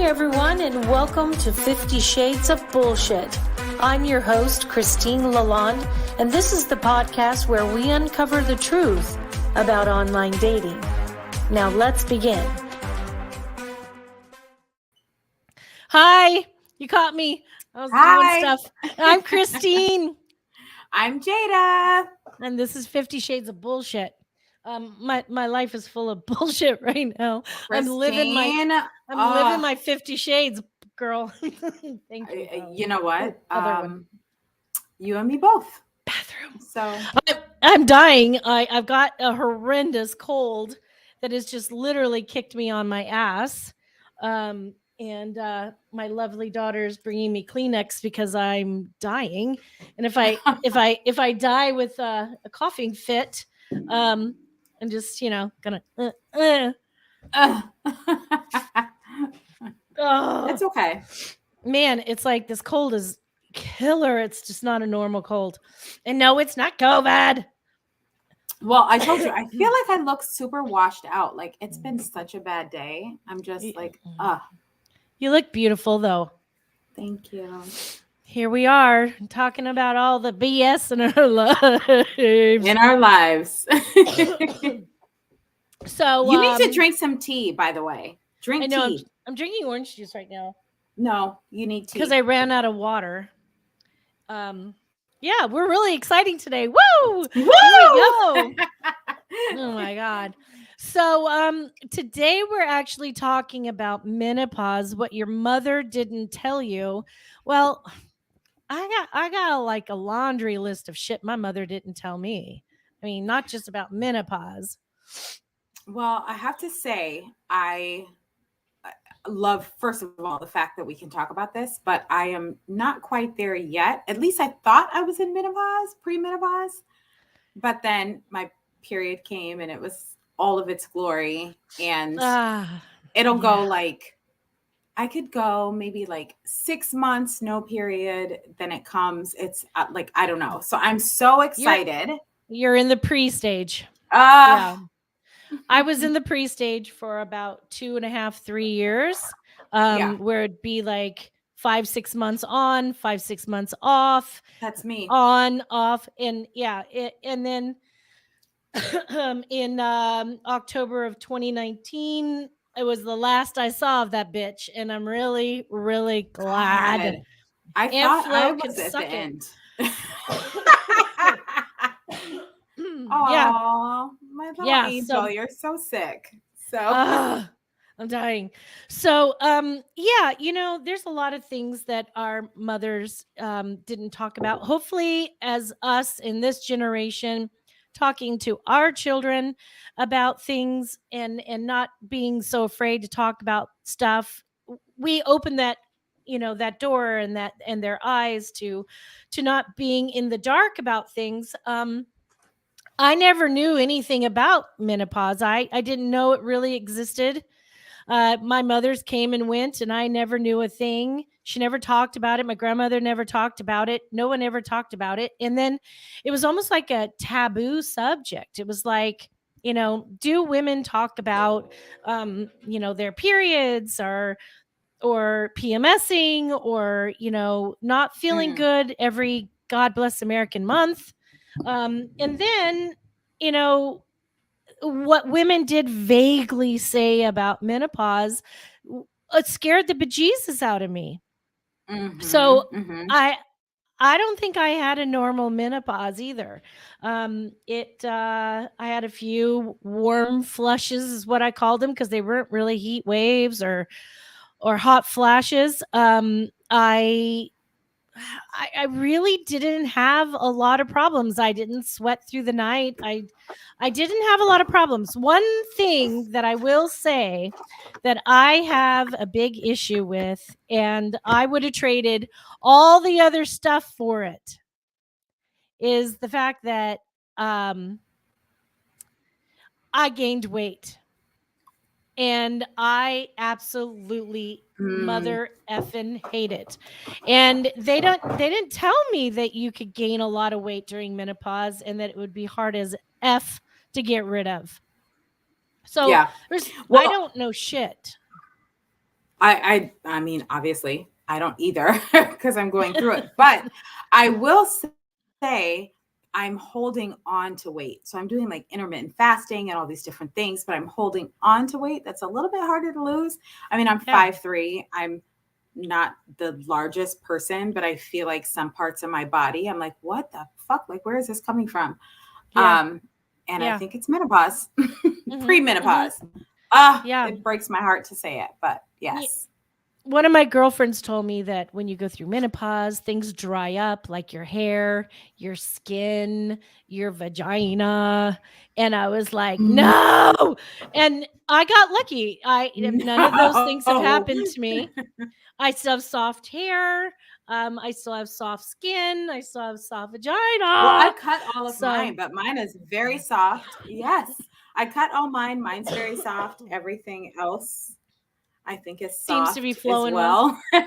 everyone, and welcome to 50 Shades of Bullshit. I'm your host, Christine Lalonde, and this is the podcast where we uncover the truth about online dating. Now let's begin. Hi, you caught me. I was doing stuff. I'm Christine. I'm Jada. And this is 50 Shades of Bullshit. My life is full of bullshit right now. I'm living my 50 Shades, girl. Thank you. You know what? Other one. You and me both. Bathroom. So I'm dying. I've got a horrendous cold that has just literally kicked me on my ass. And my lovely daughter is bringing me Kleenex because I'm dying. And if I die with a coughing fit, I'm just gonna. It's okay. Man, it's like this cold is killer. It's just not a normal cold. And no, it's not COVID. Well, I told you, I feel like I look super washed out. Like it's been such a bad day. I'm just like, You look beautiful though. Thank you. Here we are talking about all the BS in our lives. So you need to drink some tea, by the way. Drink tea. I'm drinking orange juice right now. No, you need tea. Because I ran out of water. Yeah, we're really exciting today. Woo! Woo! Here we go. Oh my God. So today we're actually talking about menopause, what your mother didn't tell you. Well, I got like a laundry list of shit my mother didn't tell me. I mean, not just about menopause. Well, I have to say, I love, first of all, the fact that we can talk about this, but I am not quite there yet. At least I thought I was in menopause, pre-menopause, but then my period came and it was all of its glory. And it'll go like, I could go maybe like 6 months, no period. Then it comes. It's like, I don't know. So I'm so excited. You're in the pre-stage. Yeah. I was in the pre-stage for about 2.5, 3 years, where it'd be like 5-6 months on, 5-6 months off. That's me. On, off. And and then in October of 2019, it was the last I saw of that bitch, and I'm really, really glad. God. I thought I was at the end. Oh, my little angel, you're so sick. So I'm dying. So there's a lot of things that our mothers didn't talk about. Hopefully, as us in this generation, talking to our children about things and not being so afraid to talk about stuff, we open that that door and their eyes to not being in the dark about things. I never knew anything about menopause. I didn't know it really existed. My mother's came and went, and I never knew a thing. She never talked about it. My grandmother never talked about it. No one ever talked about it. And then it was almost like a taboo subject. It was like, do women talk about, their periods or PMSing or, not feeling good every God bless American month? And then, what women did vaguely say about menopause, it scared the bejesus out of me. So I don't think I had a normal menopause either. I had a few warm flushes is what I called them, because they weren't really heat waves or hot flashes. I really didn't have a lot of problems. I didn't sweat through the night. I didn't have a lot of problems. One thing that I will say that I have a big issue with, and I would have traded all the other stuff for it, is the fact that I gained weight. And I absolutely mother effing hate it. And they didn't tell me that you could gain a lot of weight during menopause and that it would be hard as F to get rid of. So I don't know shit. I mean, obviously, I don't either because I'm going through it. But I will say I'm holding on to weight. So I'm doing like intermittent fasting and all these different things, but I'm holding on to weight that's a little bit harder to lose. I mean, I'm Yeah. 5'3". I'm not the largest person, but I feel like some parts of my body, I'm like, what the fuck? Like, where is this coming from? Yeah. Um, and I Yeah. think it's menopause, Mhm. Mhm. pre-menopause. Yeah. It breaks my heart to say it, but Ye- yes. One of my girlfriends told me that when you go through menopause, things dry up, like your hair, your skin, your vagina. And I was like, Mm. no. And I got lucky. None of those things have No. happened to me. I still have soft hair. I still have soft skin. I still have soft Well, I vagina. cut all of So mine, but mine is very soft. Yes. I cut all mine. Mine's very soft. Everything else I think is seems to be soft as flowing well. well.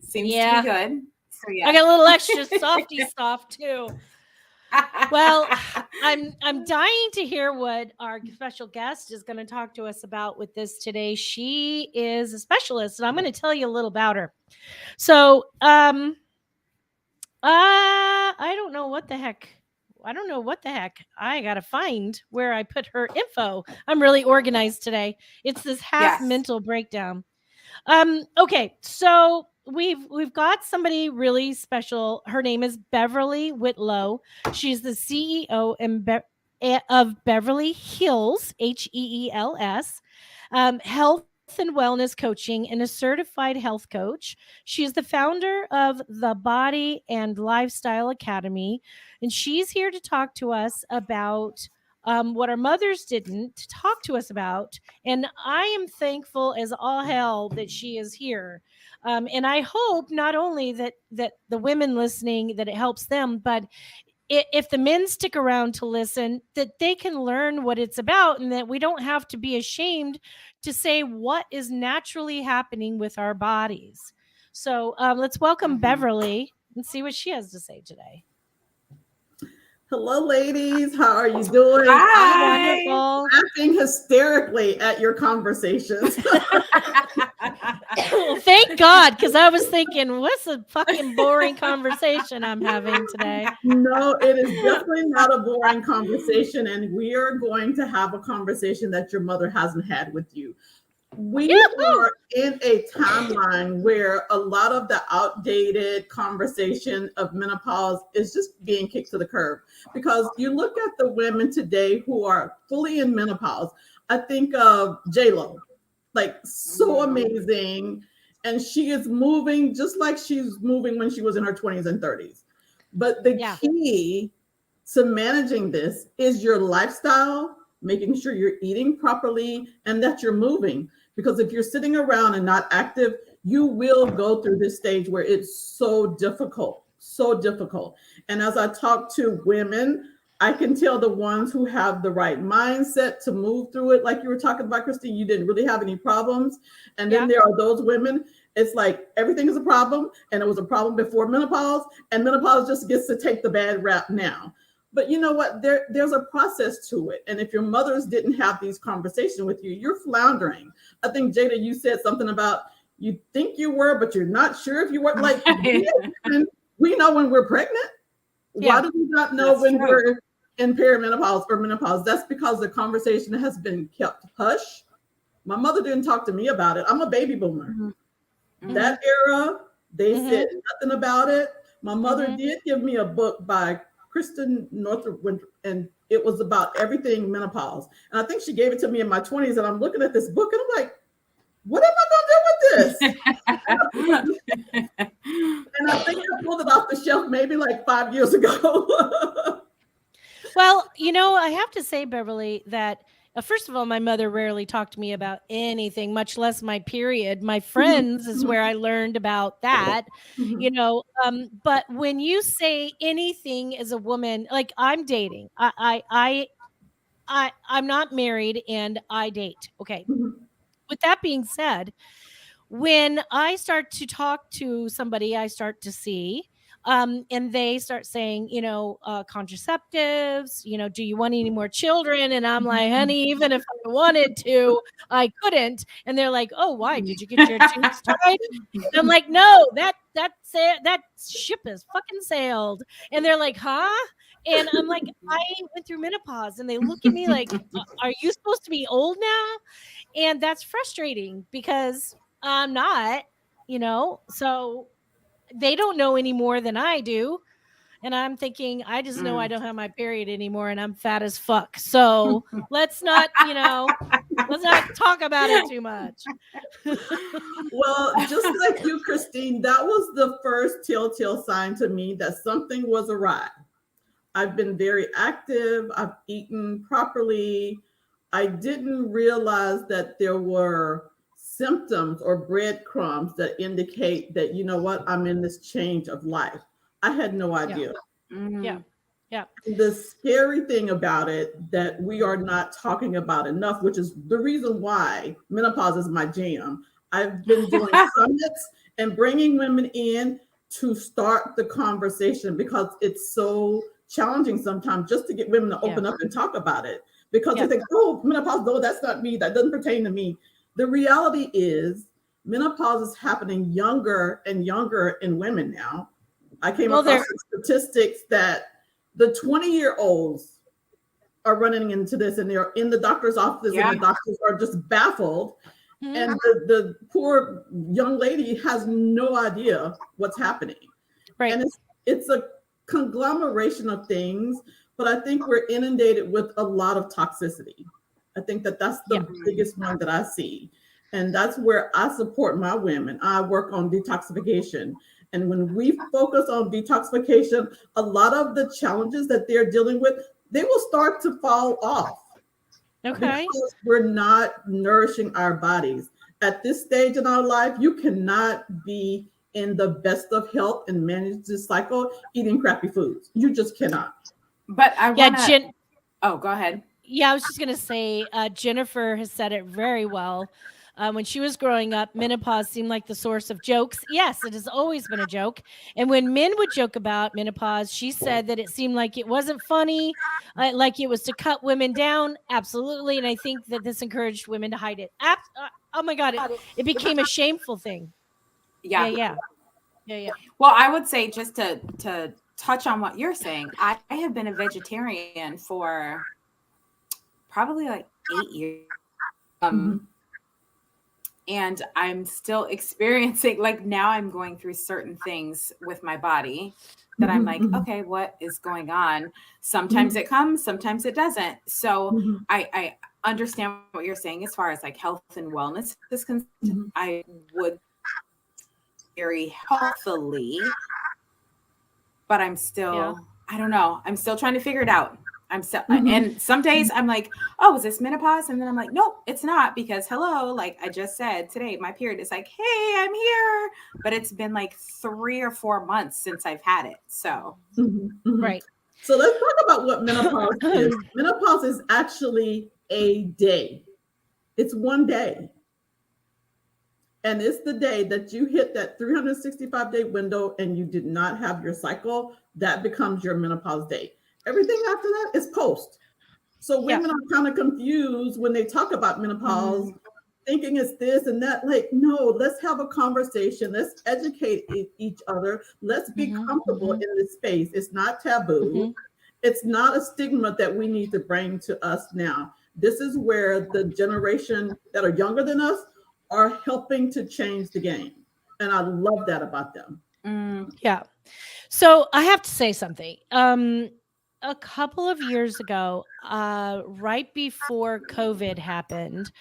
Seems to be Yeah. good. So I yes. got a little extra softy soft too. Well, I'm dying to hear what our special guest is going to talk to us about with this today. She is a specialist, and I'm going to tell you a little about her. So, I don't know what the heck. I don't know what the heck. I got to find where I put her info. I'm really organized today. It's this half Yes. mental breakdown. Okay, so we've got somebody really special. Her name is Beverly Whitlow. She's the CEO of Beverly Hills, HEELS, health and wellness coaching, and a certified health coach. She is the founder of the Body and Lifestyle Academy, and she's here to talk to us about what our mothers didn't talk to us about, and I am thankful as all hell that she is here. And I hope not only that the women listening, that it helps them, but if the men stick around to listen, that they can learn what it's about, and that we don't have to be ashamed to say what is naturally happening with our bodies. So let's welcome Hmm. Beverly and see what she has to say today. Hello, ladies. How are you doing? I am Hi. Wonderful. laughing hysterically at your conversations. Well, thank God, because I was thinking, what's a fucking boring conversation I'm having today? No, it is definitely not a boring conversation, and we are going to have a conversation that your mother hasn't had with you. We Yahoo! are in a timeline where a lot of the outdated conversation of menopause is just being kicked to the curb because you look at the women today who are fully in menopause. I think of J Lo, like so Mhm. amazing, and she is moving just like she's moving when she was in her 20s and 30s. But the Yeah, key to managing this is your lifestyle, making sure you're eating properly and that you're moving. Because if you're sitting around and not active, you will go through this stage where it's so difficult, so difficult. And as I talk to women, I can tell the ones who have the right mindset to move through it. Like you were talking about, Christine, you didn't really have any problems. And then yeah, there are those women, it's like everything is a problem. And it was a problem before menopause. And menopause just gets to take the bad rap now. But you know what? There's a process to it. And if your mothers didn't have these conversations with you, you're floundering. I think Jada, you said something about you think you were, but you're not sure if you were. Like we know when we're pregnant. Why yeah, do we not know That's when true. we're in perimenopause or menopause? That's because the conversation has been kept hush. My mother didn't talk to me about it. I'm a baby boomer. Mhm. mm-hmm, Mhm. That era, they said mm-hmm, nothing about it. My mother mm-hmm. did give me a book by Kristen Northrup, and it was about everything menopause. And I think she gave it to me in my 20s. And I'm looking at this book and I'm like, what am I going to do with this? And I think I pulled it off the shelf maybe like 5 years ago. Well, I have to say, Beverly, that first of all, my mother rarely talked to me about anything, much less my period. My friends is where I learned about that, But when you say anything as a woman, like I'm dating, I'm not married and I date. Okay. With that being said, when I start to talk to somebody I start to see, And they start saying, contraceptives, do you want any more children? And I'm like, honey, even if I wanted to, I couldn't. And they're like, oh, why? Did you get your tubes tied? And I'm like, no, that ship has fucking sailed. And they're like, huh? And I'm like, I went through menopause. And they look at me like, are you supposed to be old now? And that's frustrating because I'm not, so they don't know any more than I do. And I'm thinking, I just know I don't have my period anymore and I'm fat as fuck. So let's not talk about it too much. Well, just like you, Christine, that was the first telltale sign to me that something was awry. I've been very active. I've eaten properly. I didn't realize that there were symptoms or breadcrumbs that indicate that, you know what, I'm in this change of life. I had no idea. Yeah. Yeah. The scary thing about it that we are not talking about enough, which is the reason why menopause is my jam. I've been doing summits and bringing women in to start the conversation because it's so challenging sometimes just to get women to open up and talk about it because they think, oh, menopause, no, that's not me. That doesn't pertain to me. The reality is menopause is happening younger and younger in women now. I came across some statistics that the 20-year-olds are running into this and they're in the doctor's office and the doctors are just baffled. Mm-hmm. And the poor young lady has no idea what's happening. Right. And it's a conglomeration of things, but I think we're inundated with a lot of toxicity. I think that's the biggest one that I see. And that's where I support my women. I work on detoxification. And when we focus on detoxification, a lot of the challenges that they're dealing with, they will start to fall off. Okay. Because we're not nourishing our bodies. At this stage in our life, you cannot be in the best of health and manage this cycle eating crappy foods. You just cannot. But I want to... go ahead. Yeah, I was just going to say, Jennifer has said it very well. When she was growing up, menopause seemed like the source of jokes. Yes, it has always been a joke. And when men would joke about menopause, she said that it seemed like it wasn't funny, like it was to cut women down. Absolutely. And I think that this encouraged women to hide it. Oh my God, it became a shameful thing. Yeah. Well, I would say, just to touch on what you're saying, I have been a vegetarian for probably like 8 years. And I'm still experiencing, like, now I'm going through certain things with my body that I'm like, okay, what is going on? Sometimes it comes, sometimes it doesn't. So I understand what you're saying as far as like health and wellness is concerned. I would very healthily, but I'm still, I don't know. I'm still trying to figure it out. I'm still, and some days I'm like, oh, is this menopause? And then I'm like, nope, it's not, because hello, like I just said today, my period is like, hey, I'm here, but it's been like 3 or 4 months since I've had it. So, right. So let's talk about what menopause is. Menopause is actually a day. It's one day. And it's the day that you hit that 365-day window and you did not have your cycle. That becomes your menopause day. Everything after that is post. So women are kind of confused when they talk about menopause, thinking it's this and that. Like, no, let's have a conversation. Let's educate each other. Let's be comfortable in this space. It's not taboo. It's not a stigma that we need to bring to us now. This is where the generation that are younger than us are helping to change the game. And I love that about them. Yeah. So I have to say something. A couple of years ago, right before COVID happened,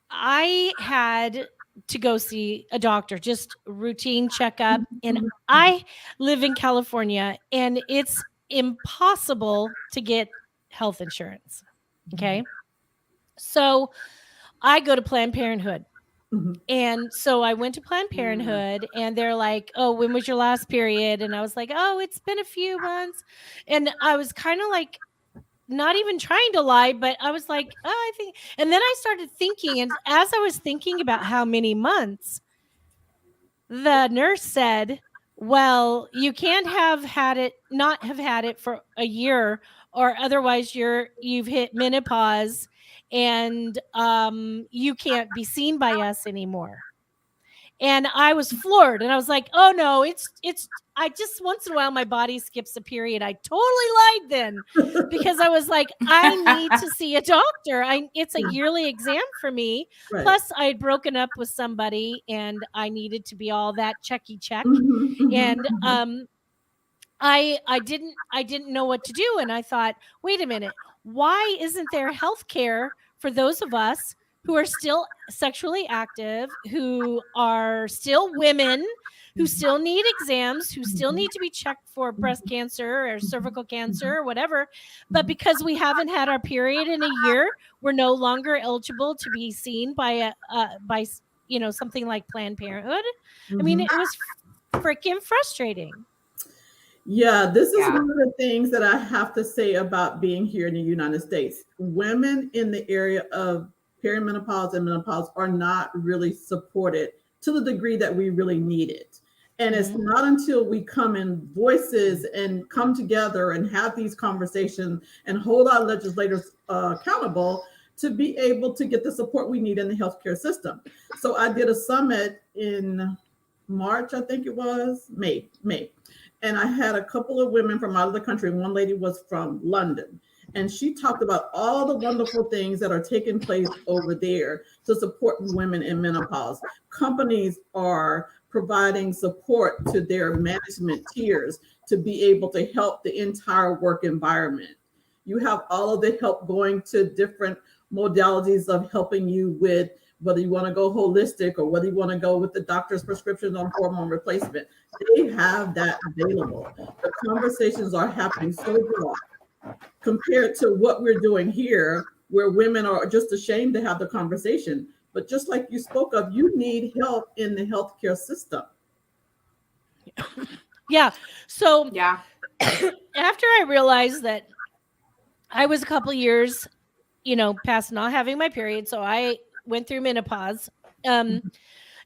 I had to go see a doctor, just routine checkup. And I live in California and it's impossible to get health insurance. Okay. So I go to Planned Parenthood. And so I went to Planned Parenthood and they're like, oh, when was your last period? And I was like, oh, it's been a few months. And I was kind of like, not even trying to lie, but I was like, oh, I think. And then I started thinking, and as I was thinking about how many months, the nurse said, Well, you can't have had it, not have had it for a year, or otherwise you've hit menopause, and you can't be seen by us anymore. And I was floored, and I was like, "Oh no, it's I just once in a while my body skips a period." I totally lied then, because I was like, "I need to see a doctor. I It's a yearly exam for me." Right. Plus I had broken up with somebody and I needed to be all that checky check. Mhm, mhm, And mhm, I didn't know what to do, and I thought, wait a minute, why isn't there health care for those of us who are still sexually active, who are still women, who mhm, still need exams, who still mhm, need to be checked for breast mhm, cancer or mhm, cervical cancer mhm, or whatever, but mhm, because we haven't had our period in a year, we're no longer eligible to be seen by something like Planned Parenthood. I mean, mhm. it was freaking frustrating. Yeah, this is Yeah. one of the things that I have to say about being here in the United States. Women in the area of perimenopause and menopause are not really supported to the degree that we really need it. And it's Mhm. not until we come in voices and come together and have these conversations and hold our legislators accountable to be able to get the support we need in the healthcare system. So I did a summit in March, I think it was May, and I had a couple of women from out of the country. One lady was from London, and she talked about all the wonderful things that are taking place over there to support women in menopause. Companies are providing support to their management tiers to be able to help the entire work environment. You have all of the help going to different modalities of helping you with whether you want to go holistic or whether you want to go with the doctor's prescriptions on hormone replacement. They have that available. The conversations are happening so broad compared to what we're doing here, where women are just ashamed to have the conversation. But just like you spoke of, you need help in the healthcare system. Yeah. So Yeah. after I realized that I was a couple years, past not having my period, so I went through menopause. Um,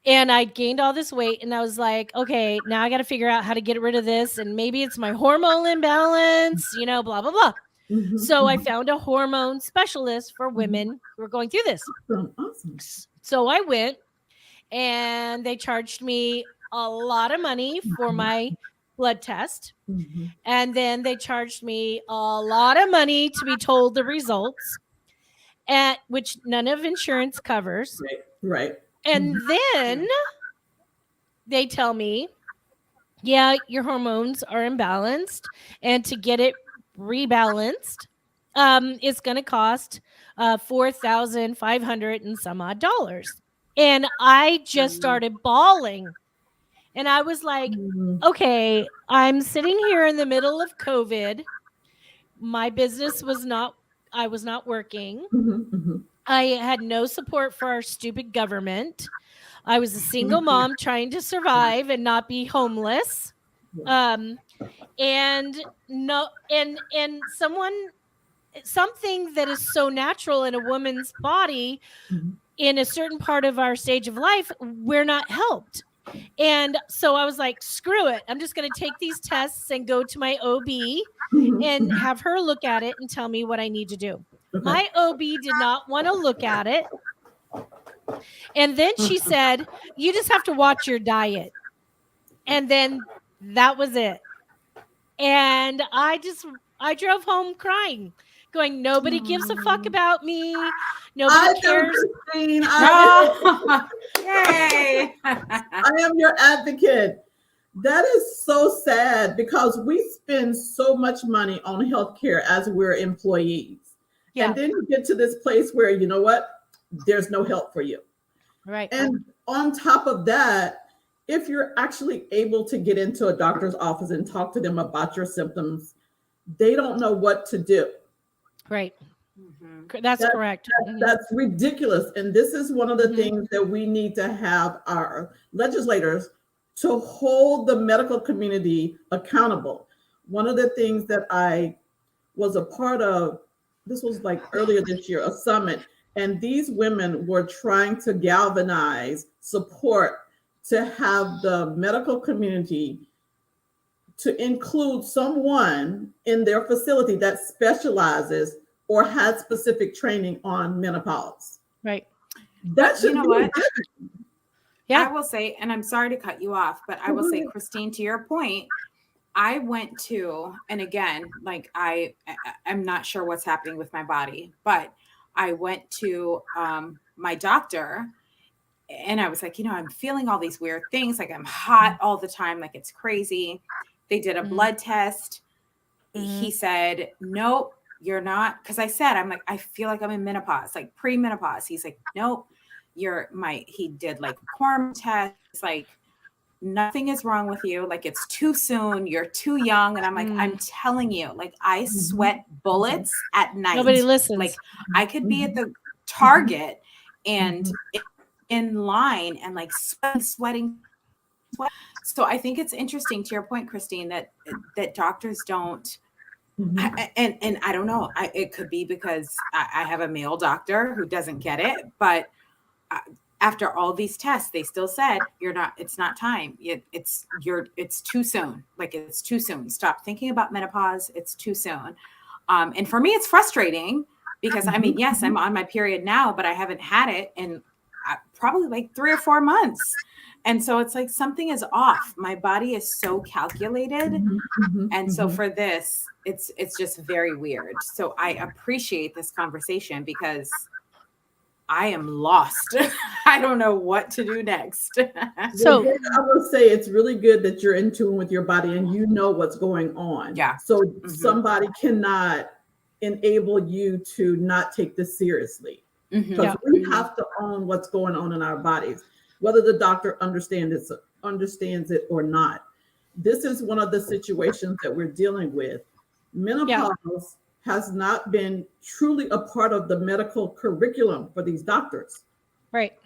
and I gained all this weight, and I was like, okay, now I got to figure out how to get rid of this, and maybe it's my hormone imbalance, blah blah blah. Mhm, So I mhm. found a hormone specialist for Mhm. women who are going through this. Awesome, awesome. So I went, and they charged me a lot of money for Mhm, my blood test. mhm. And then they charged me a lot of money to be told the results, at which none of insurance covers. Right, right. Mhm, And then Mm. they tell me, yeah, your hormones are imbalanced. And to get it rebalanced, it's going to cost 4,500 and some odd dollars. And I just Mm. started bawling. And I was like, mhm, okay, I'm sitting here in the middle of COVID. My business was not, I was not working. mhm, mhm. I had no support for our stupid government. I was a single Mhm. mom trying to Right, survive and not be homeless. right. Um, and no, and something that is so natural in a woman's body Mhm, in a certain part of our stage of life, we're not helped. And so I was like, screw it. I'm just going to take these tests and go to my OB mhm, and mhm. have her look at it and tell me what I need to do. Okay. My OB did not want to look at it. And then she said, you just have to watch your diet. And then that was it. And I drove home crying, going, nobody gives a fuck Mm. about me. Nobody I do, cares. Christine. I do. No. Yay. I am your advocate. That is so sad because we spend so much money on healthcare as we're employees. And Yeah, then you get to this place where, you know what? There's no help for you. right. And on top of that, if you're actually able to get into a doctor's office and talk to them about your symptoms, they don't know what to do. Right. Mhm. That's That, correct. that's ridiculous. And this is one of the Hmm. things that we need to have our legislators to hold the medical community accountable. One of the things that I was a part of, this was like earlier this year, a summit, and these women were trying to galvanize support to have the medical community to include someone in their facility that specializes or has specific training on menopause. Right. That You should know be what? Yeah. I will say, and I'm sorry to cut you off, but I will say, Christine, to your point, I went to, and again, like I'm not sure what's happening with my body, but I went to my doctor and I was like, I'm feeling all these weird things. Like I'm hot all the time. Like it's crazy. They did a blood test. He said, nope, you're not. Cause I said, I'm like, I feel like I'm in menopause, like pre-menopause. He's like, nope, he did like hormone tests, like nothing is wrong with you. Like it's too soon. You're too young. And I'm like, I'm telling you, like I sweat bullets at night. Nobody listens. Like I could be at the Target and in line and like sweating. So I think it's interesting to your point, Christine, that doctors don't, and I don't know, it could be because I have a male doctor who doesn't get it, but after all these tests, they still said it's not time. It's too soon. Like it's too soon. Stop thinking about menopause. It's too soon. And for me, it's frustrating because I mean, yes, I'm on my period now, but I haven't had it in probably like 3 or 4 months. And so it's like something is off. My body is so calculated. And so for this, it's just very weird. So I appreciate this conversation because I am lost. I don't know what to do next. So I will say it's really good that you're in tune with your body and you know what's going on. Yeah. So somebody cannot enable you to not take this seriously. Because we have to own what's going on in our bodies, whether the doctor understands it or not. This is one of the situations that we're dealing with. Menopause has not been truly a part of the medical curriculum for these doctors. Right.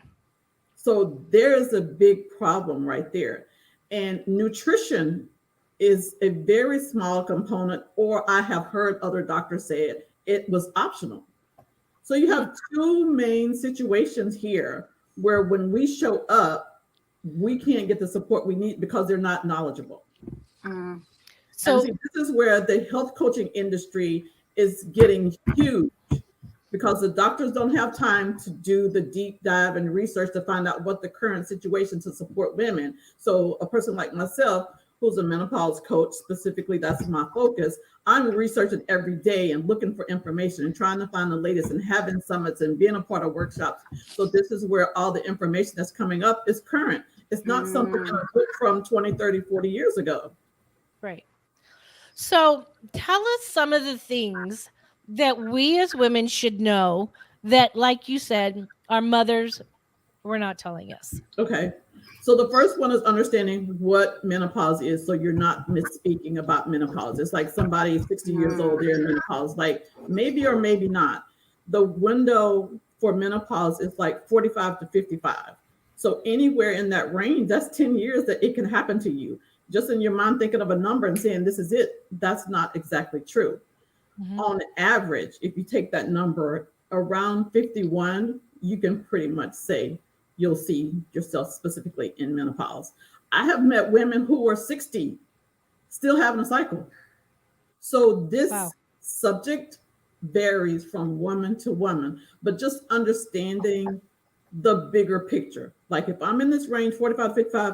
So there is a big problem right there. And nutrition is a very small component, or I have heard other doctors say it was optional. So you have two main situations here where when we show up, we can't get the support we need because they're not knowledgeable. So this is where the health coaching industry is getting huge because the doctors don't have time to do the deep dive and research to find out what the current situation to support women. So a person like myself, who's a menopause coach, specifically, that's my focus. I'm researching every day and looking for information and trying to find the latest and having summits and being a part of workshops. So this is where all the information that's coming up is current. It's not something I took from 20, 30, 40 years ago. Right. So tell us some of the things that we as women should know that, like you said, our mothers were not telling us. Okay. So the first one is understanding what menopause is. So you're not misspeaking about menopause. It's like somebody 60 years old, they're in menopause, like maybe or maybe not. The window for menopause is like 45 to 55. So anywhere in that range, that's 10 years that it can happen to you. Just in your mind thinking of a number and saying this is it, that's not exactly true. On average, if you take that number around 51, you can pretty much say you'll see yourself specifically in menopause. I have met women who are 60 still having a cycle. So this subject varies from woman to woman, but just understanding the bigger picture. Like if I'm in this range, 45, 55,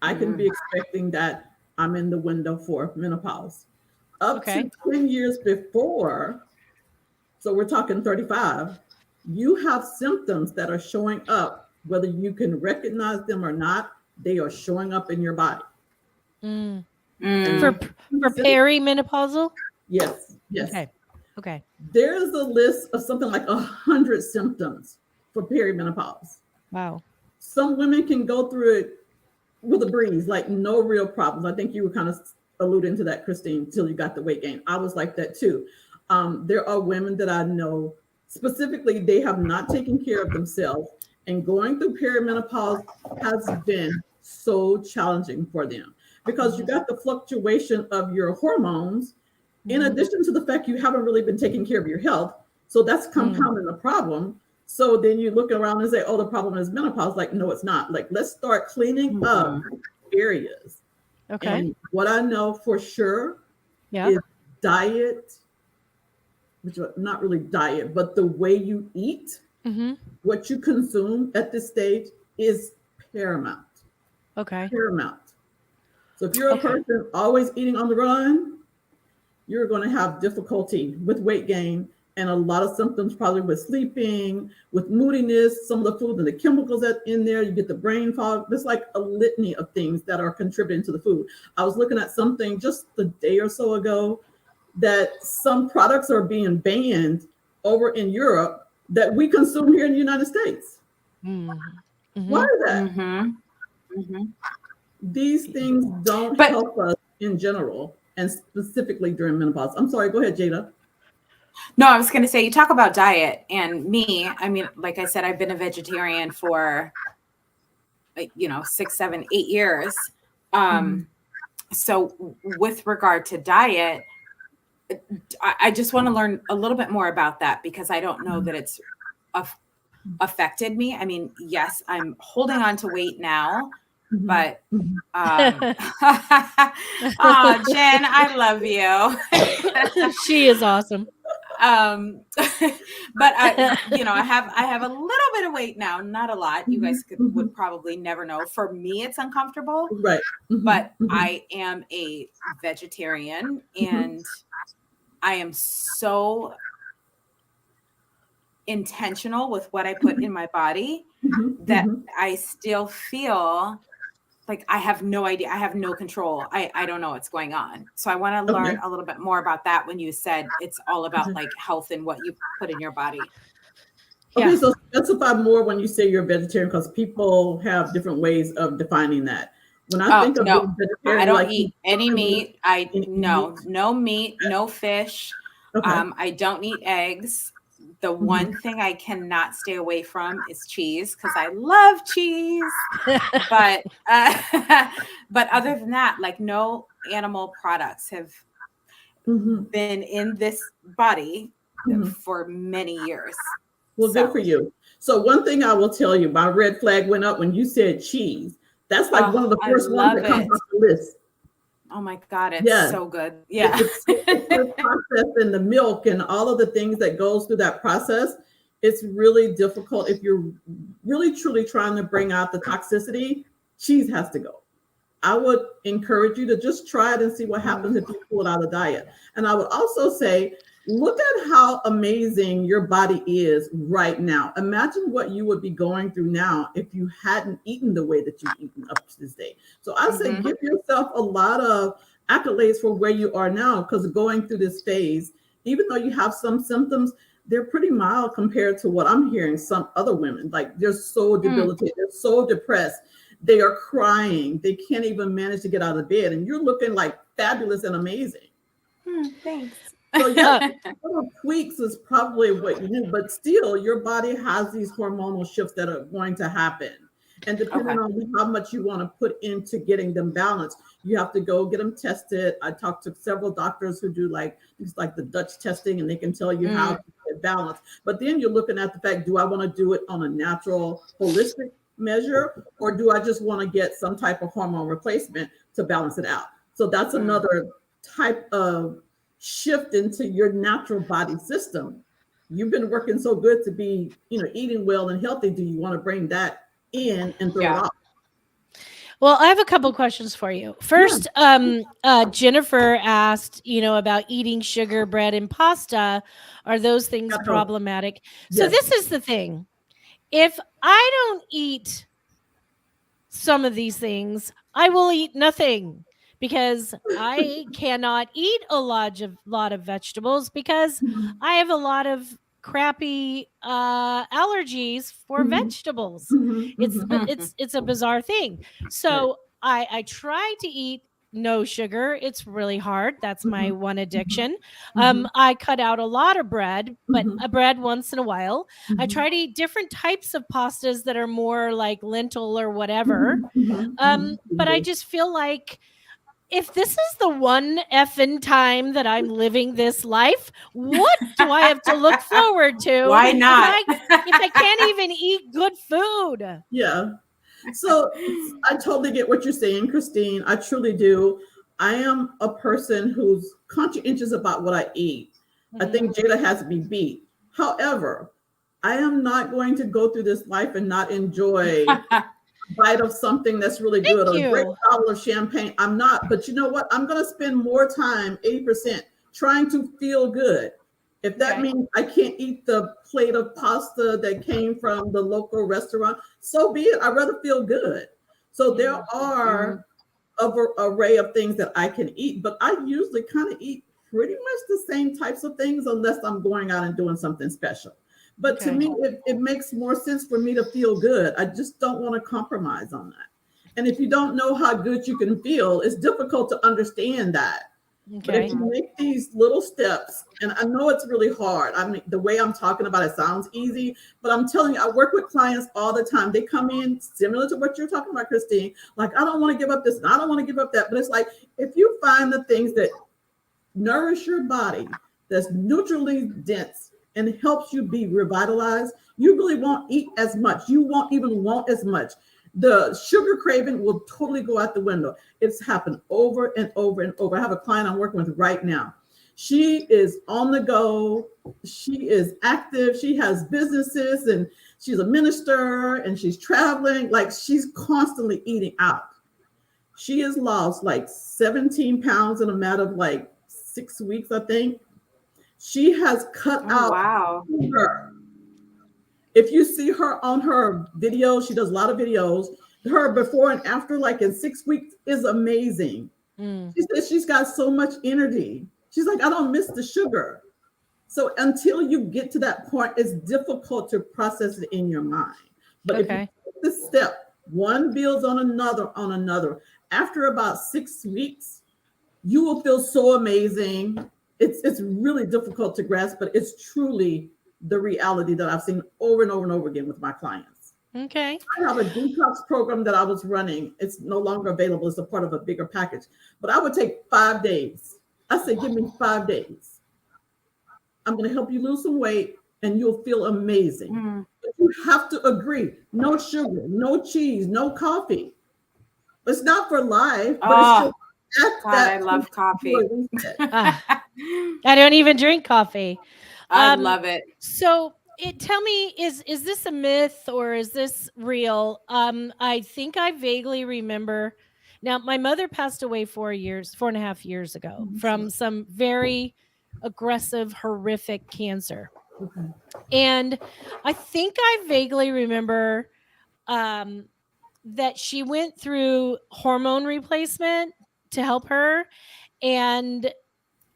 I can be expecting that I'm in the window for menopause. Up to 10 years before, so we're talking 35, you have symptoms that are showing up, whether you can recognize them or not, they are showing up in your body. For perimenopausal? Yes. Okay. There's a list of something like 100 symptoms for perimenopause. Wow. Some women can go through it with a breeze, like no real problems. I think you were kind of alluding to that, Christine, till you got the weight gain. I was like that too. There are women that I know specifically, they have not taken care of themselves, and going through perimenopause has been so challenging for them because you got the fluctuation of your hormones in addition to the fact you haven't really been taking care of your health. So that's compounding the problem. So then you look around and say, oh, the problem is menopause. Like, no, it's not. Like, let's start cleaning up areas. Okay. And what I know for sure Yeah. is diet, which are not really diet, but the way you eat, Mm-hmm. what you consume at this stage is paramount. Okay. Paramount. So if you're a Okay. person always eating on the run, you're going to have difficulty with weight gain and a lot of symptoms probably with sleeping, with moodiness, some of the food and the chemicals that in there, you get the brain fog. There's like a litany of things that are contributing to the food. I was looking at something just a day or so ago that some products are being banned over in Europe that we consume here in the United States. Why Mm-hmm. is that? Mm-hmm. Mm-hmm. These things don't But help us in general and specifically during menopause. I'm sorry, go ahead, Jada. no, I was going to say, you talk about diet, and me, I mean, like I said, I've been a vegetarian for, 6, 7, 8 years. Mhm. Um, so with regard to diet, I just want to learn a little bit more about that because I don't know that it's af- affected me. I mean, yes, I'm holding on to weight now, Mhm. but Mhm. oh, Jen, I love you. She is awesome. But I have a little bit of weight now, not a lot. You Mhm. guys would Mhm. probably never know. For me, it's uncomfortable, Right. Mhm. but Mhm. I am a vegetarian Mhm. and I am so intentional with what I put in my body Mhm. that Mhm. I still feel like I have no idea. I have no control. I don't know what's going on. So I want to learn Okay. a little bit more about that when you said it's all about Okay. like health and what you put in your body. Yeah. Okay. So specify more when you say you're vegetarian because people have different ways of defining that. When I Oh, think of no. being I vegetarian, don't like eat any meat. I any meat. no meat, no fish. Okay. I don't eat eggs. The Mhm. one thing I cannot stay away from is cheese because I love cheese. But but other than that, like no animal products have Mhm. been in this body Mhm. for many years. Well, good So, for you. So one thing I will tell you, my red flag went up when you said cheese. That's like oh, one of the I first ones love that comes it. off the list. Oh my God, it's Yes. so good. Yeah. It's the process and the milk and all of the things that goes through that process. It's really difficult if you're really truly trying to bring out the toxicity. Cheese has to go. I would encourage you to just try it and see what happens if you pull it out of diet. And I would also say, look at how amazing your body is right now. Imagine what you would be going through now if you hadn't eaten the way that you've eaten up to this day. So I say, Hmm. give yourself a lot of accolades for where you are now because going through this phase, even though you have some symptoms, they're pretty mild compared to what I'm hearing some other women. Like they're so Mm. debilitated, they're so depressed, they are crying. They can't even manage to get out of bed. And you're looking like fabulous and amazing. Thanks. So, yeah, little tweaks is probably what you need, but still, your body has these hormonal shifts that are going to happen. And depending Okay. on how much you want to put into getting them balanced, you have to go get them tested. I talked to several doctors who do like things like the Dutch testing, and they can tell you how Mm. to get balanced. But then you're looking at the fact, do I want to do it on a natural, holistic measure, or do I just want to get some type of hormone replacement to balance it out? So that's Mm. another type of shift into your natural body system. You've been working so good to be, eating well and healthy. Do you want to bring that in and throw it Yeah. off? Well, I have a couple questions for you. Yeah, First, Jennifer asked, about eating sugar, bread, and pasta. Are those things that helps. problematic? So Yes. this is the thing. If I don't eat some of these things, I will eat nothing because I cannot eat a lot of vegetables because Mhm, I have a lot of crappy allergies for mhm, vegetables. mhm, mhm, Mhm. It's a bizarre thing. right. So I try to eat no sugar. It's really hard. That's my Mhm, one mhm, addiction. mhm, I cut out a lot of bread, but mhm, a bread once in a while. I mhm, try to eat different types of pastas that are more like lentil or whatever. mhm, mhm, mhm. But I just feel like if this is the one effing time that I'm living this life, what do I have to look forward to Why if not? I can't even eat good food? Yeah. So I totally get what you're saying, Christine. I truly do. I am a person who's conscientious about what I eat. I Mhm. think Jada has to be beat. However, I am not going to go through this life and not enjoy bite of something that's really good Thank or a great you. bottle of champagne. I'm not, but you know what? I'm going to spend more time, 80%, trying to feel good. If that Okay. means I can't eat the plate of pasta that came from the local restaurant, so be it. I'd rather feel good. So there Mm, Mhm. are of an array of things that I can eat, but I usually kind of eat pretty much the same types of things unless I'm going out and doing something special. But to okay. me, it makes more sense for me to feel good. I just don't want to compromise on that. And if you don't know how good you can feel, it's difficult to understand that. But if Okay. you Mhm. make these little steps, and I know it's really hard. I mean, the way I'm talking about it sounds easy, but I'm telling you, I work with clients all the time. They come in similar to what you're talking about, Christine. Like, I don't want to give up this and I don't want to give up that. But it's like, if you find the things that nourish your body, that's neutrally dense and helps you be revitalized, you really won't eat as much. You won't even want as much. The sugar craving will totally go out the window. It's happened over and over and over. I have a client I'm working with right now. She is on the go. She is active. She has businesses and she's a minister and she's traveling. Like she's constantly eating out. She has lost like 17 pounds in a matter of like 6 weeks, I think. She has cut Oh, out wow. sugar. If you see her on her videos, she does a lot of videos. Her before and after, like in 6 weeks, is amazing. Mm, She says she's got so much energy. She's like, I don't miss the sugar. So until you get to that point, it's difficult to process it in your mind. But if you okay. take this step, one builds on another, on another. After about 6 weeks, you will feel so amazing. It's really difficult to grasp, but it's truly the reality that I've seen over and over and over again with my clients. Okay. I have a detox program that I was running. It's no longer available. It's a part of a bigger package. But I would take 5 days. I said, give me 5 days. I'm going to help you lose some weight and you'll feel amazing. Mm. But you have to agree no sugar, no cheese, no coffee. It's not for life, but it's Oh, just at God, that I point love do coffee. a reset. Ah, I don't even drink coffee. I Um, love it. so tell me, is this a myth or is this real? I think I vaguely remember. Now, my mother passed away 4 years, 4.5 years ago I'm sorry. from some very aggressive, horrific cancer. Okay. And I think I vaguely remember um, that she went through hormone replacement to help her. And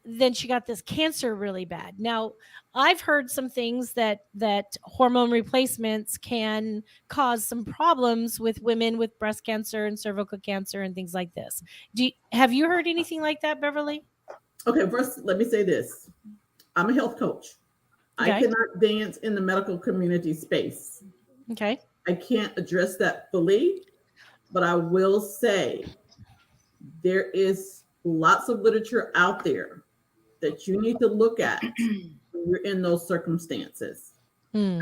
then she got this cancer really bad. Now, I've heard some things that hormone replacements can cause some problems with women with breast cancer and cervical cancer and things like this. Have you heard anything like that, Beverly? Okay, first, let me say this. I'm a health coach. I Okay. cannot dance in the medical community space. Okay. I can't address that fully, but I will say there is lots of literature out there that you need to look at when you're in those circumstances. Hmm.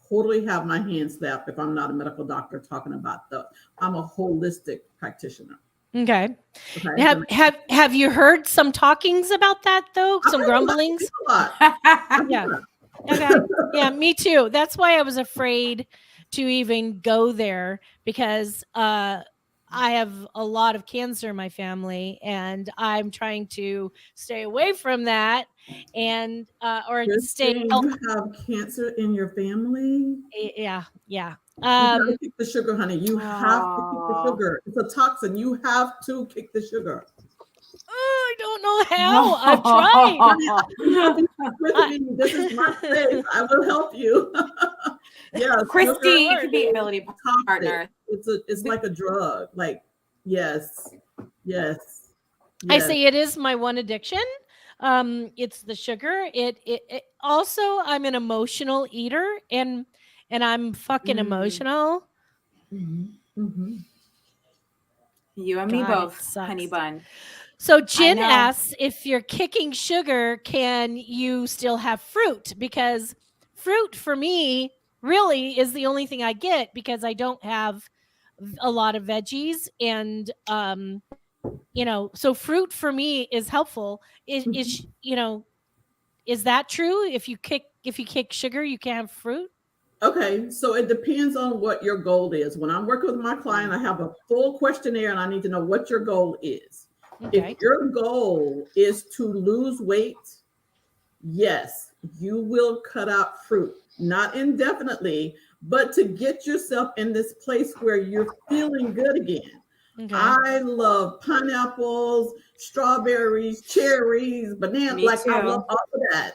Totally have my hands slapped if I'm not a medical doctor talking about the. I'm a holistic practitioner. Okay. Okay, Have you heard some talkings about that though? I've Some heard grumblings? a lot. I Yeah. have. Okay. Yeah, me too. That's why I was afraid to even go there because I have a lot of cancer in my family and I'm trying to stay away from that and or stay Christine, healthy. you have cancer in your family. Yeah, yeah. You got Um to kick the sugar, honey. You have to kick the Oh, sugar. It's a toxin. You have to kick the sugar. I don't know how. I've tried. no. Honey, I'm helping you, I, Christine. This is my space. I will help you. Yes, sugar Christy, you Lord. could be is ability toxic. partner. It's like a drug. Like, yes, yes, I yes. say it is my one addiction. It's the sugar. It also I'm an emotional eater and I'm fucking Mm. emotional. Hmm. Hmm. You and me God, it both, honey sucks. bun. So I Jen know. asks if you're kicking sugar, can you still have fruit? Because fruit for me really is the only thing I get because I don't have a lot of veggies and so fruit for me is helpful. Is is that true? If you kick sugar, you can't have fruit? Okay, so it depends on what your goal is. When I'm working with my client, I have a full questionnaire and I need to know what your goal is. If Okay. your goal is to lose weight, yes, you will cut out fruit, not indefinitely, but to get yourself in this place where you're feeling good again. Okay. I love pineapples, strawberries, cherries, banana. Me Like I love too. all of that.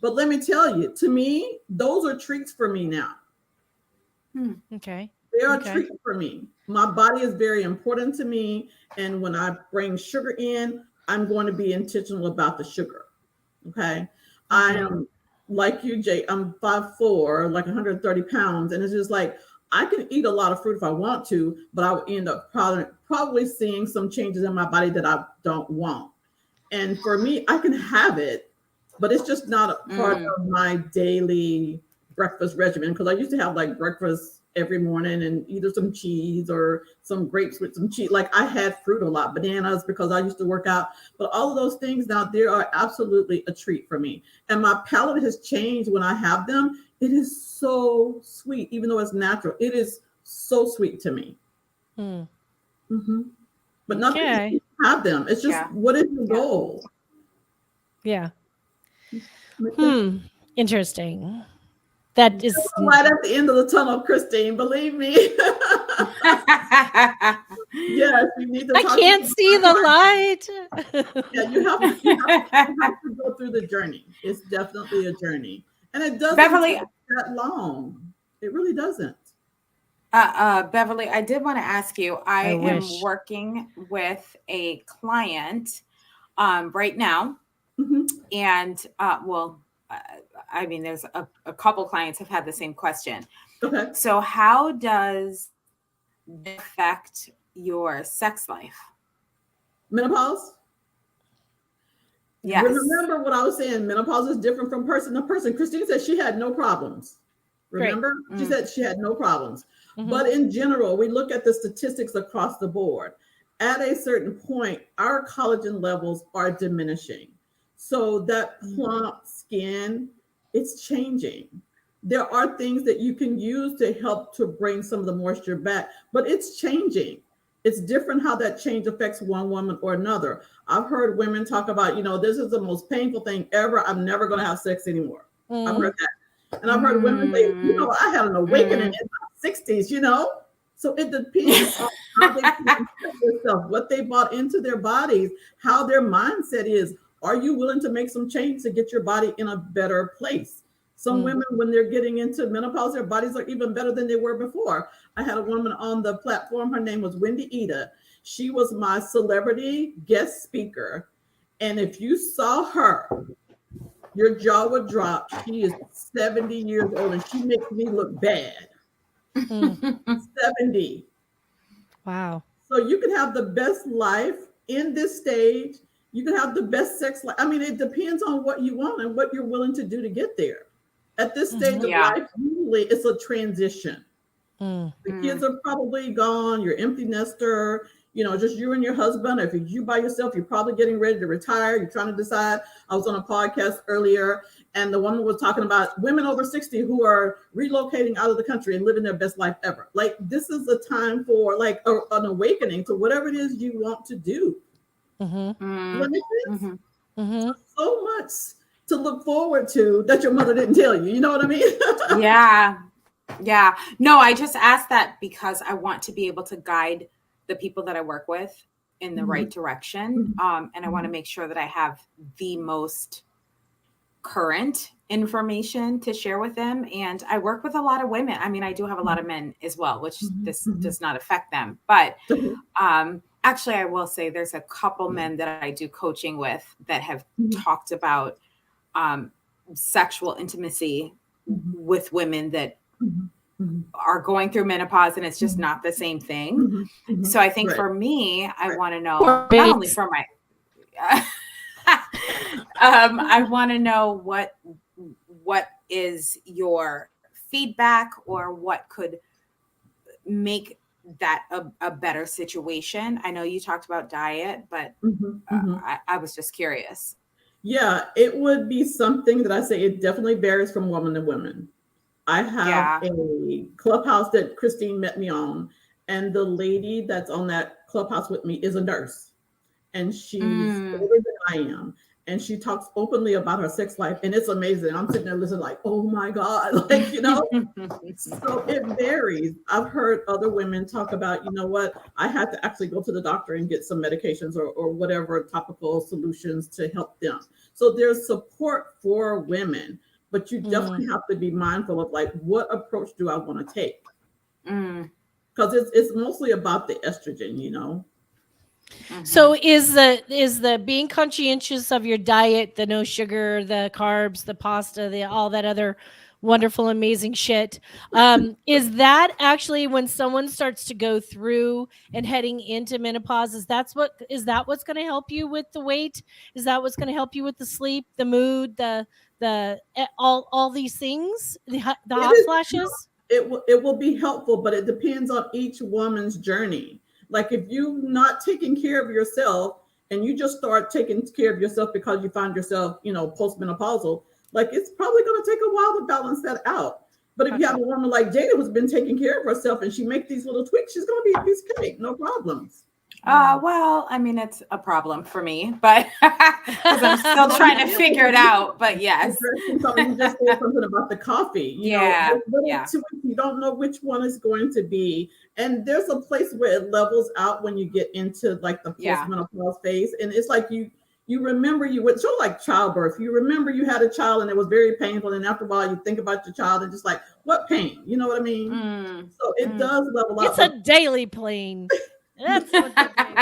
But let me tell you, to me, those are treats for me now. Okay. They are a Okay. treat for me. My body is very important to me. And when I bring sugar in, I'm going to be intentional about the sugar. Okay. I Okay. am like you, Jay. I'm 5'4", like 130 pounds. And it's just like, I can eat a lot of fruit if I want to, but I will end up probably seeing some changes in my body that I don't want. And for me, I can have it, but it's just not a part Mm. of my daily breakfast regimen. Because I used to have like breakfast every morning and either some cheese or some grapes with some cheese. Like I had fruit a lot, bananas because I used to work out. But all of those things now, they are absolutely a treat for me. And my palate has changed when I have them. It is so sweet, even though it's natural. It is so sweet to me. Hmm. Hmm. But nothing is Okay. to have them. It's just, Yeah. what is the Yeah. goal? Yeah. Make sense? Interesting. That is. Right at the end of the tunnel, Christine. Believe me. Yes, you need to I talk to can't some. see the light. Yeah, you have to go through the journey. It's definitely a journey, and it doesn't Beverly, take that long. It really doesn't. Beverly, I did want to ask you. I I am wish. working with a client right now, Hmm. and uh, I mean, there's a couple clients have had the same question. Okay. So, how does this affect your sex life? Menopause. Yes. Remember what I was saying. Menopause is different from person to person. Christine said she had no problems. Great. Remember? She Mm. said she had no problems. Hmm. But in general, we look at the statistics across the board. At a certain point, our collagen levels are diminishing. So that plump skin, it's changing. There are things that you can use to help to bring some of the moisture back, but it's changing. It's different how that change affects one woman or another. I've heard women talk about, this is the most painful thing ever. I'm never going to have sex anymore. I've heard that. And I've heard women say, Mm. I had an awakening Mm. in my 60s. So it depends on how they present themselves, what they bought into their bodies, how their mindset is. Are you willing to make some change to get your body in a better place? Some women, when they're getting into menopause, their bodies are even better than they were before. I had a woman on the platform. Her name was Wendy Ida. She was my celebrity guest speaker. And if you saw her, your jaw would drop. She is 70 years old and she makes me look bad. 70. Wow. So you can have the best life in this stage. You can have the best sex life. I mean, it depends on what you want and what you're willing to do to get there. At this stage of Yeah. life, usually it's a transition. Mm. The kids Mm. are probably gone. You're empty nester, just you and your husband. If it's you by yourself, you're probably getting ready to retire. You're trying to decide. I was on a podcast earlier, and the woman was talking about women over 60 who are relocating out of the country and living their best life ever. Like, this is a time for like an awakening to whatever it is you want to do. Mm-hmm. Does that Mm. make sense? Mhm. Mm-hmm. So much to look forward to that your mother didn't tell you. You know what I mean? Yeah. Yeah. No, I just asked that because I want to be able to guide the people that I work with in the right Mhm, direction. mhm, And I want to make sure that I have the most current information to share with them. And I work with a lot of women. I mean, I do have a lot of men as well, which mhm, this mhm, does not affect them. But mhm, actually, I will say there's a couple men that I do coaching with that have mhm, talked about um, sexual intimacy mhm, with women that mhm, mhm, are going through menopause and it's just mhm, not the same thing. mhm, mhm. So I think Right, for me, I right. want to Poor know not only babes. for my I want to know what is your feedback or what could make that a better situation? I know you talked about diet, but Mhm, mhm. I was just curious. Yeah, it would be something that I say it definitely varies from woman to woman. I have Yeah. a clubhouse that Christine met me on, and the lady that's on that clubhouse with me is a nurse, and she's Mm. older than I am, and she talks openly about her sex life, and it's amazing. I'm sitting there listening, like, oh my god, like So it varies. I've heard other women talk about, you know what, I had to actually go to the doctor and get some medications or whatever topical solutions to help them. So there's support for women, but you Mm. definitely have to be mindful of like what approach do I want to take? Mm. Because it's mostly about the estrogen. So Mhm. is the being conscientious of your diet, the no sugar, the carbs, the pasta, the all that other wonderful amazing shit, is that actually when someone starts to go through and heading into menopause, is that what's going to help you with the weight? Is that what's going to help you with the sleep, the mood, all these things, the It hot is flashes? it will be helpful, but it depends on each woman's journey. Like if you not taking care of yourself and you just start taking care of yourself because you find yourself, postmenopausal, like it's probably going to take a while to balance that out. But if you have a woman like Jada who's been taking care of herself and she make these little tweaks, she's going to be a piece of cake, no problems. Mm. Well, I mean, it's a problem for me, but because I'm still For trying to figure example, it out. But yes. addressing something you just said something about the coffee. Yeah. There's little Yeah. tweaks. You don't know which one is going to be, and there's a place where it levels out when you get into like the Yeah. postmenopause phase, and it's like you remember you went sort of like childbirth. You remember you had a child and it was very painful, and after a while you think about your child and just like what pain, you know what I mean? Mm. So it Mm. does level out, It's but a daily plane. That's what the daily.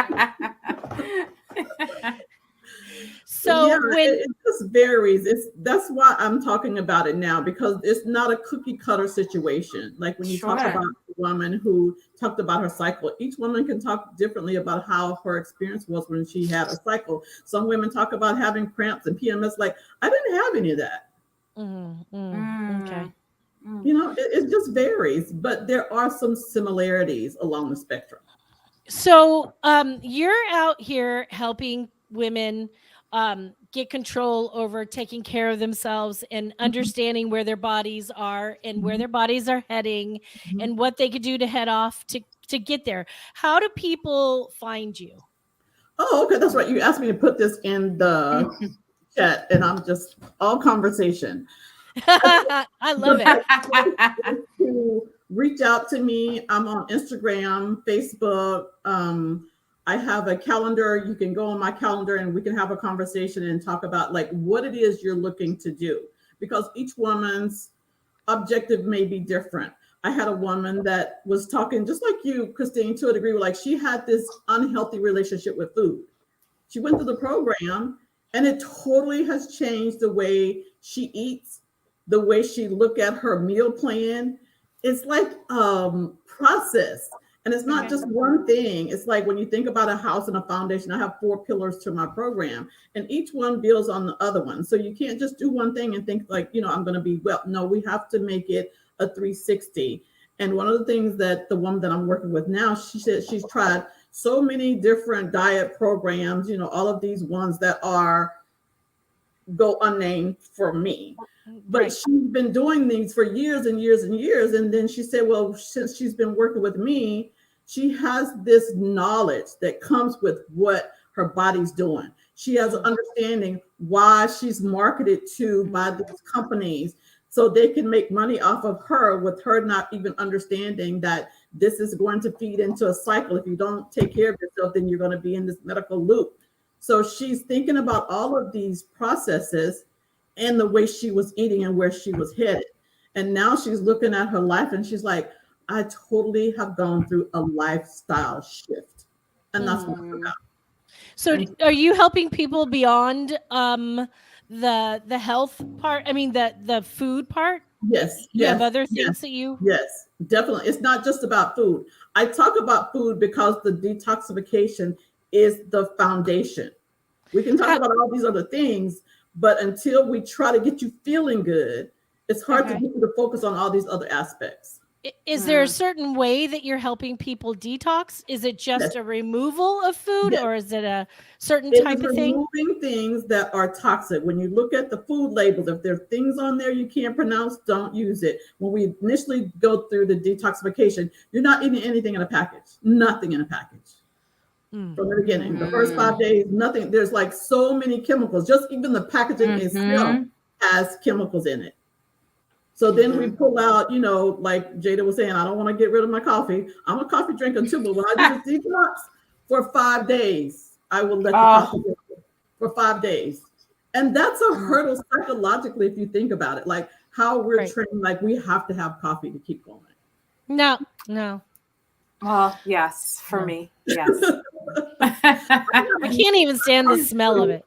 yeah, So when it just varies. That's why I'm talking about it now because it's not a cookie cutter situation. Like when you talk about Sure. a woman who talked about her cycle, each woman can talk differently about how her experience was when she had a cycle. Some women talk about having cramps and PMS. Like I didn't have any of that. Okay. Mm. Mm. It just varies, but there are some similarities along the spectrum. So you're out here helping women get control over taking care of themselves and Mhm, understanding where their bodies are and where mhm, their bodies are heading mhm. and what they could do to head off to get there. How do people find you? Oh, okay, that's right. You asked me to put this in the chat, and I'm just all conversation. I The love it. best way is to reach out to me. I'm on Instagram, Facebook. I have a calendar. You can go on my calendar and we can have a conversation and talk about like what it is you're looking to do because each woman's objective may be different. I had a woman that was talking just like you, Christine, to a degree, like she had this unhealthy relationship with food. She went through the program and it totally has changed the way she eats, the way she look at her meal plan. It's like process. And it's not Okay. just one thing. It's like when you think about a house and a foundation, I have 4 pillars to my program, and each one builds on the other one. So you can't just do one thing and think like, I'm going to be well. No, we have to make it a 360. And one of the things that the woman that I'm working with now, she said she's tried so many different diet programs, all of these ones that are go unnamed for me. But Right. she's been doing these for years and years and years. And then she said, well, since she's been working with me, she has this knowledge that comes with what her body's doing. She has an Mhm. understanding why she's marketed to by Mm. these companies so they can make money off of her with her not even understanding that this is going to feed into a cycle. If you don't take care of yourself, then you're going to be in this medical loop. So she's thinking about all of these processes and the way she was eating and where she was headed. And now she's looking at her life and she's like, I totally have gone through a lifestyle shift. And that's what it's Mm. So about. And are you helping people beyond the health part? I mean the food part? yes, You have yes, other yes, things that you yes, definitely. It's not just about food. I talk about food because the detoxification is the foundation. We can talk ha, about all these other things, but until we try to get you feeling good, it's hard to okay. get you to focus on all these other aspects. Is there a certain way that you're helping people detox? Is it Yes, just a removal of food, yes. or is it a certain It is type of thing? removing things that are toxic. When you look at the food labels, if there are things on there you can't pronounce, don't use it. When we initially go through the detoxification, you're not eating anything in a package, nothing in a package Mm. from the beginning. The first Mm-hmm. 5 days, nothing. There's like so many chemicals. Just even the packaging itself Mm-hmm. has chemicals in it. So then we Mm-hmm. pull out, like Jada was saying, I don't want to get rid of my coffee. I'm a coffee drinker too, but when I do this detox for 5 days, I will let the Oh. coffee go for 5 days. And that's a Mm. hurdle psychologically if you think about it, like how we're Right. trained, like we have to have coffee to keep going. No, no, Well, yes, for no. me, yes. I can't even stand the smell of it.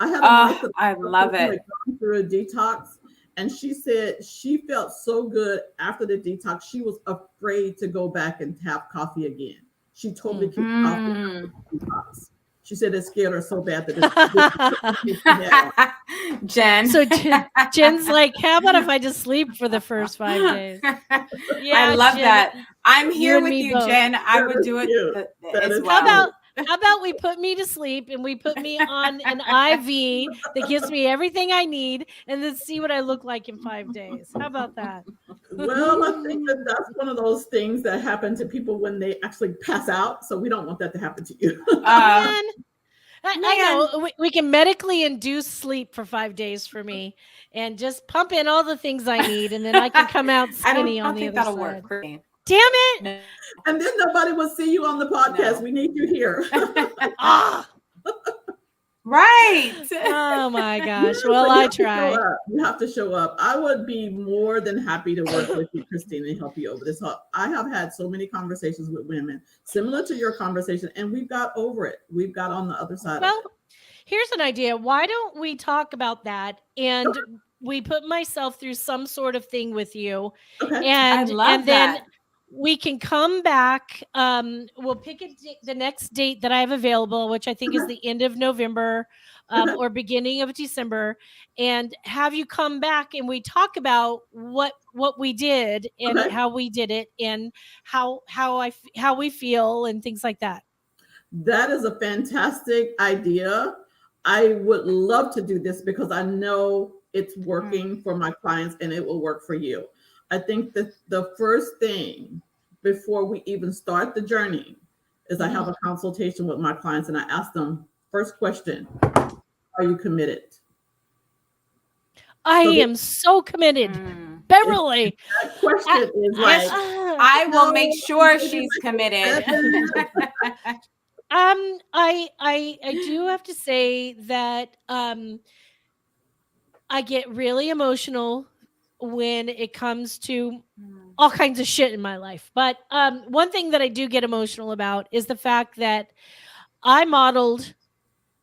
I had a nurse that I I worked love with who it. had gone through a detox, and she said she felt so good after the detox, she was afraid to go back and have coffee again. She totally Mm. kicked coffee Mm. after the detox. She said it scared her so bad that this she had. Jen. So Jen's like, how about if I just sleep for the first 5 days? I Yeah, love Jen, that. I'm you here and with me you, both. Jen. I That would is do it cute. That as is How well. about cute. how about we put me to sleep and we put me on an IV that gives me everything I need, and then see what I look like in 5 days? How about that? Well, I think that that's one of those things that happen to people when they actually pass out. So we don't want that to happen to you. Uh, Man, I man, know we can medically induce sleep for 5 days for me and just pump in all the things I need, and then I can come out I skinny on don't the think other that'll work, side. Christine. Damn it! No. And then nobody will see you on the podcast. No. We need you here. Ah! Right. Oh my Yeah, gosh. Well, but you I have to show try. up. You have to show up. I would be more than happy to work with you, Christine, and help you over this. I have had so many conversations with women similar to your conversation, and we've got over it. We've got on the other side of Well, it. here's an idea. Why don't we talk about that, and we put myself through some sort of thing with you, Okay. I and love then that. we can come back. We'll pick the next date that I have available, which I think is Okay. the end of November, Okay. or beginning of December, and have you come back and we talk about what we did and Okay. how we did it and how we feel and things like that. That is a fantastic idea. I would love to do this because I know it's Mm. working for my clients and it will work for you. I think that the first thing before we even start the journey is I Mhm. have a consultation with my clients and I ask them, first question, are you committed? I So am so committed. Mm. if Beverly, that question is Yes, like, I will make no, sure maybe she's like committed. a 7, I do have to say that I get really emotional when it comes to Mm. all kinds of shit in my life. But one thing that I do get emotional about is the fact that I modeled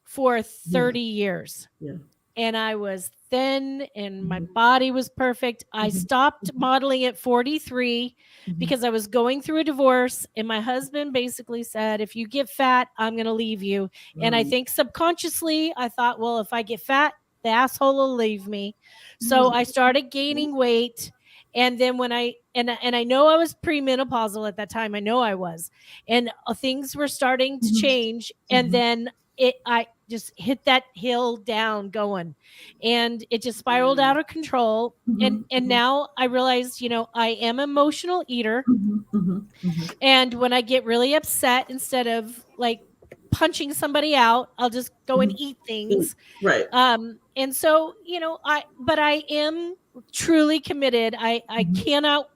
for yeah, 30 years. yeah. And I was thin and my Mhm, body was perfect. I mhm, stopped modeling at 43 mhm, because I was going through a divorce and my husband basically said, if you get fat, I'm going to leave you. And I mhm, think subconsciously I thought, well, if I get fat, the asshole will leave me. So mhm, I started gaining weight. And then when I know I was premenopausal at that time, I know I was, and things were starting to mhm, change. And mhm, then I just hit that hill down going, and it just spiraled Mm. out of control. And mhm, mhm, now I realized, I am an emotional eater, mhm, mhm, mhm. and when I get really upset, instead of like punching somebody out, I'll just go and Mhm. eat Mm, things. right. And so, I am truly committed. Mhm,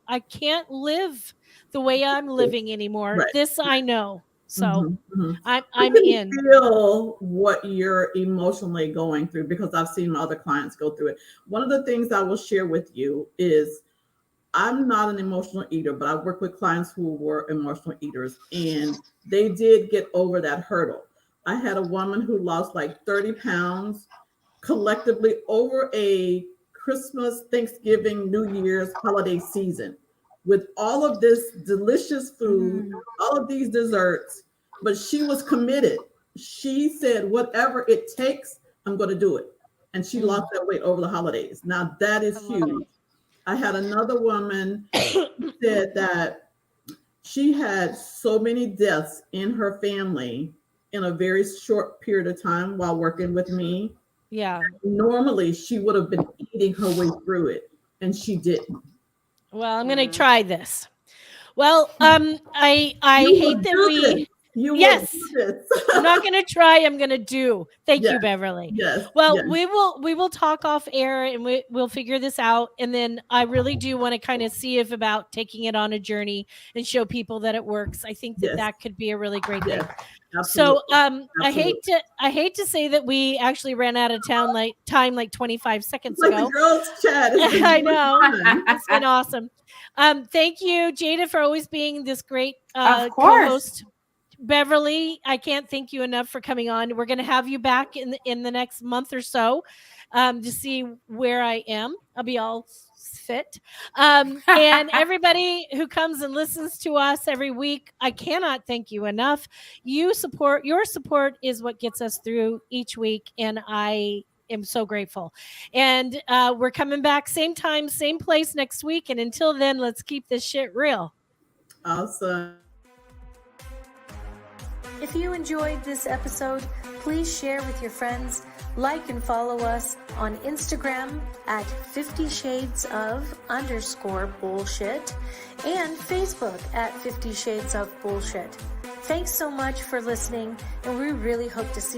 I can't live the way I'm living anymore. right. This I know. So Mhm, mhm. I I'm can in. feel what you're emotionally going through because I've seen my other clients go through it. One of the things I will share with you is I'm not an emotional eater, but I work with clients who were emotional eaters and they did get over that hurdle. I had a woman who lost like 30 pounds collectively over a Christmas, Thanksgiving, New Year's holiday season with all of this delicious food, Mm. all of these desserts, but she was committed. She said, whatever it takes, I'm going to do it. And she lost Mm, that weight over the holidays. Now, that I is love it. huge. I had another woman who said that she had so many deaths in her family in a very short period of time while working with me. Yeah. Normally, she would have been eating her way through it, and she didn't. Well, I'm going to try this. Well, I You hate will that do this. we. You will Yes. do this. I'm not going to try. I'm going to do. Thank Yes, you, Beverly. yes, Well, yes, we will talk off air and we'll figure this out. And then I really do want to kind of see if about taking it on a journey and show people that it works. I think that yes, that could be a really great thing. yes. So, Absolutely. Absolutely. I hate to say that we actually ran out of time like 25 seconds It's like the ago. girls' chat. It's been I really know. fun. It's been awesome. Thank you, Jada, for always being this great Of course. co-host. Beverly, I can't thank you enough for coming on. We're going to have you back in the next month or so to see where I am. I'll be all fit. And everybody who comes and listens to us every week, I cannot thank you enough. Your support is what gets us through each week, and I am so grateful. And we're coming back same time, same place next week. And until then, let's keep this shit real. Awesome. If you enjoyed this episode, please share with your friends, like and follow us on Instagram at 50 Shades of _bullshit and Facebook at 50 Shades of Bullshit. Thanks so much for listening, and we really hope to see